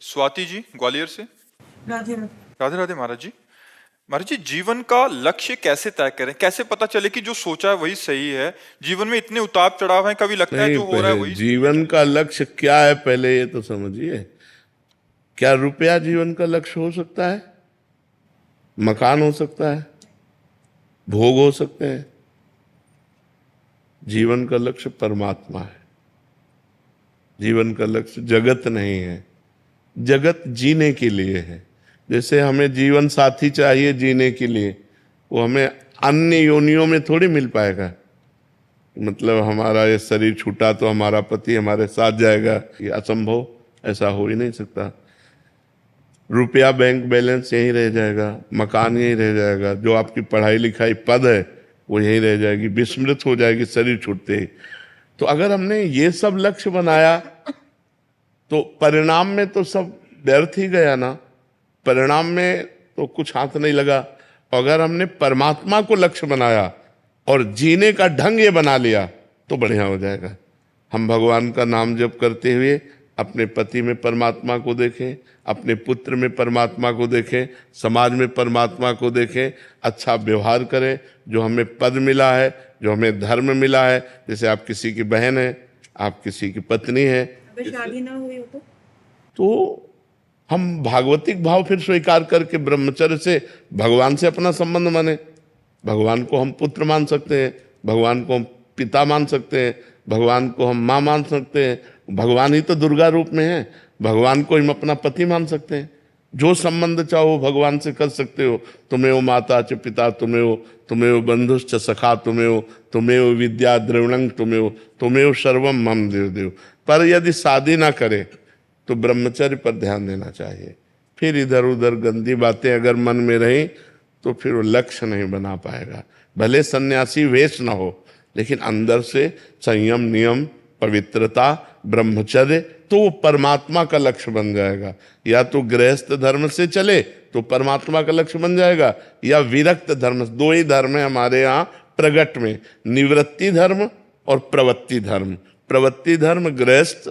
स्वाति जी ग्वालियर से। राधे राधे। राधे राधे महाराज जी जीवन का लक्ष्य कैसे तय करें, कैसे पता चले कि जो सोचा है वही सही है। जीवन में इतने उतार चढ़ाव हैं, कभी लगता है नहीं, जो हो रहा है पहले वही जीवन का लक्ष्य क्या है पहले ये तो समझिए। क्या रुपया जीवन का लक्ष्य हो सकता है? मकान हो सकता है, भोग हो सकते हैं। जीवन का लक्ष्य परमात्मा है। जीवन का लक्ष्य जगत नहीं है। जगत जीने के लिए है। जैसे हमें जीवन साथी चाहिए जीने के लिए, वो हमें अन्य योनियों में थोड़ी मिल पाएगा। मतलब हमारा ये शरीर छूटा तो हमारा पति हमारे साथ जाएगा, ये असंभव, ऐसा हो ही नहीं सकता। रुपया बैंक बैलेंस यहीं रह जाएगा, मकान यहीं रह जाएगा, जो आपकी पढ़ाई लिखाई पद है वो यहीं रह जाएगी, विस्मृत हो जाएगी शरीर छूटते ही। तो अगर हमने ये सब लक्ष्य बनाया तो परिणाम में तो सब व्यर्थ ही गया ना। परिणाम में तो कुछ हाथ नहीं लगा। अगर हमने परमात्मा को लक्ष्य बनाया और जीने का ढंग ये बना लिया तो बढ़िया हो जाएगा। हम भगवान का नाम जप करते हुए अपने पति में परमात्मा को देखें, अपने पुत्र में परमात्मा को देखें, समाज में परमात्मा को देखें, अच्छा व्यवहार करें। जो हमें पद मिला है, जो हमें धर्म मिला है, जैसे आप किसी की बहन है, आप किसी की पत्नी है, शादी ना हुई हो तो हम भागवतिक भाव फिर स्वीकार करके ब्रह्मचर्य से भगवान से अपना संबंध माने। भगवान को हम पुत्र मान सकते हैं, भगवान को हम पिता मान सकते हैं, भगवान को हम माँ मान सकते हैं। भगवान ही तो दुर्गा रूप में है। भगवान को हम अपना पति मान सकते हैं। जो संबंध चाहो भगवान से कर सकते हो। तुम्हें वो माता च पिता, तुम्हें वो बंधुश्च सखा, तुम्हें वो विद्या द्रविणं, तुम्हें वो सर्वम मम देव देव। पर यदि शादी ना करे तो ब्रह्मचर्य पर ध्यान देना चाहिए। फिर इधर उधर गंदी बातें अगर मन में रही तो फिर वो लक्ष्य नहीं बना पाएगा। भले सन्यासी वेश ना हो, लेकिन अंदर से संयम, नियम, पवित्रता, ब्रह्मचर्य, तो वो परमात्मा का लक्ष्य बन जाएगा। या तो गृहस्थ धर्म से चले तो परमात्मा का लक्ष्य बन जाएगा, या विरक्त धर्म। दो ही धर्म है हमारे यहाँ प्रगट में, निवृत्ति धर्म और प्रवृत्ति धर्म। प्रवृत्ति धर्म गृहस्थ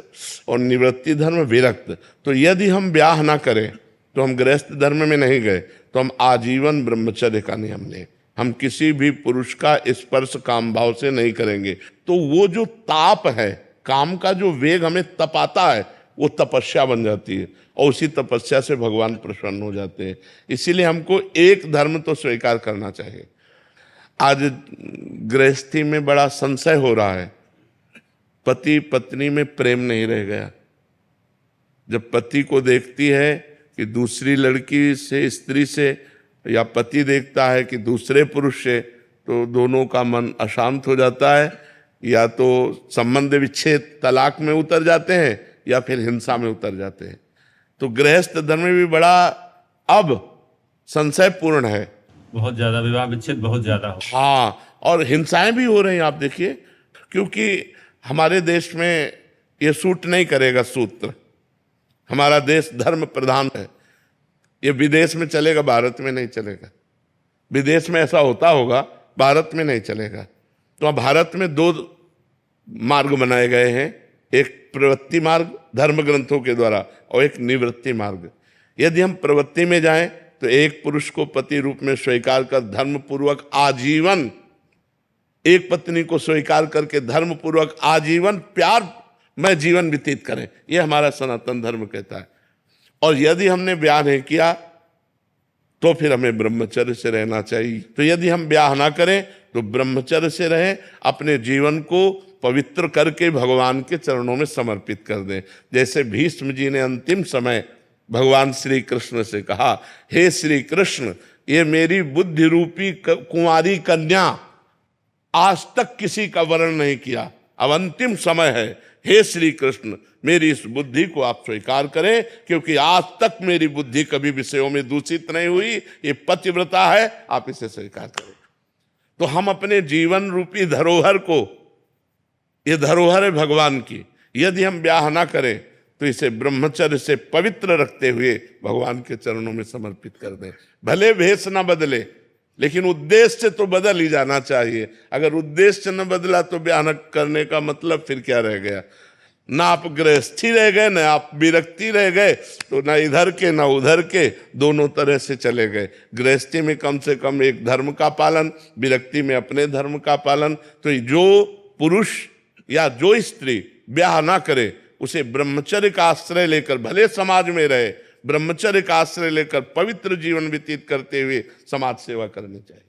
और निवृत्ति धर्म विरक्त। तो यदि हम ब्याह ना करें तो हम गृहस्थ धर्म में नहीं गए, तो हम आजीवन ब्रह्मचर्य का नियम लें। हम किसी भी पुरुष का स्पर्श काम भाव से नहीं करेंगे। तो वो जो ताप है, काम का जो वेग हमें तपाता है, वो तपस्या बन जाती है, और उसी तपस्या से भगवान प्रसन्न हो जाते हैं। इसीलिए हमको एक धर्म तो स्वीकार करना चाहिए। आज गृहस्थी में बड़ा संशय हो रहा है। पति पत्नी में प्रेम नहीं रह गया। जब पति को देखती है कि दूसरी लड़की से, स्त्री से, या पति देखता है कि दूसरे पुरुष से, तो दोनों का मन अशांत हो जाता है। या तो संबंध विच्छेद, तलाक में उतर जाते हैं, या फिर हिंसा में उतर जाते हैं। तो गृहस्थ धर्म में भी बड़ा अब संशयपूर्ण है। बहुत ज्यादा विवाह विच्छेद बहुत ज्यादा हो। हाँ, और हिंसाएं भी हो रही हैं। आप देखिए, क्योंकि हमारे देश में ये सूट नहीं करेगा सूत्र। हमारा देश धर्म प्रधान है। ये विदेश में चलेगा, भारत में नहीं चलेगा। विदेश में ऐसा होता होगा, भारत में नहीं चलेगा। तो अब भारत में दो मार्ग बनाए गए हैं, एक प्रवृत्ति मार्ग धर्म ग्रंथों के द्वारा, और एक निवृत्ति मार्ग। यदि हम प्रवृत्ति में जाएं तो एक पुरुष को पति रूप में स्वीकार कर धर्म पूर्वक आजीवन, एक पत्नी को स्वीकार करके धर्म पूर्वक आजीवन प्यार में जीवन व्यतीत करें, यह हमारा सनातन धर्म कहता है। और यदि हमने ब्याह नहीं किया तो फिर हमें ब्रह्मचर्य से रहना चाहिए। तो यदि हम ब्याह ना करें तो ब्रह्मचर्य से रहें, अपने जीवन को पवित्र करके भगवान के चरणों में समर्पित कर दें। जैसे भीष्म जी ने अंतिम समय भगवान श्री कृष्ण से कहा, हे श्री कृष्ण, ये मेरी बुद्धि रूपी कुंवारी कन्या आज तक किसी का वर्ण नहीं किया, अब अंतिम समय है, हे श्री कृष्ण मेरी इस बुद्धि को आप स्वीकार करें, क्योंकि आज तक मेरी बुद्धि कभी विषयों में दूषित नहीं हुई, ये पतिव्रता है, आप इसे स्वीकार करें। तो हम अपने जीवन रूपी धरोहर को, ये धरोहर है भगवान की, यदि हम ब्याह ना करें तो इसे ब्रह्मचर्य से पवित्र रखते हुए भगवान के चरणों में समर्पित कर दें। भले भेष ना बदले, लेकिन उद्देश्य तो बदल ही जाना चाहिए। अगर उद्देश्य न बदला तो ब्याह न करने का मतलब फिर क्या रह गया। ना आप गृहस्थी रह गए, ना आप विरक्ति रह गए, तो ना इधर के ना उधर के, दोनों तरह से चले गए। गृहस्थी में कम से कम एक धर्म का पालन, विरक्ति में अपने धर्म का पालन। तो जो पुरुष या जो स्त्री ब्याह ना करे, उसे ब्रह्मचर्य का आश्रय लेकर, भले समाज में रहे, ब्रह्मचर्य का आश्रय लेकर पवित्र जीवन व्यतीत करते हुए समाज सेवा करनी चाहिए।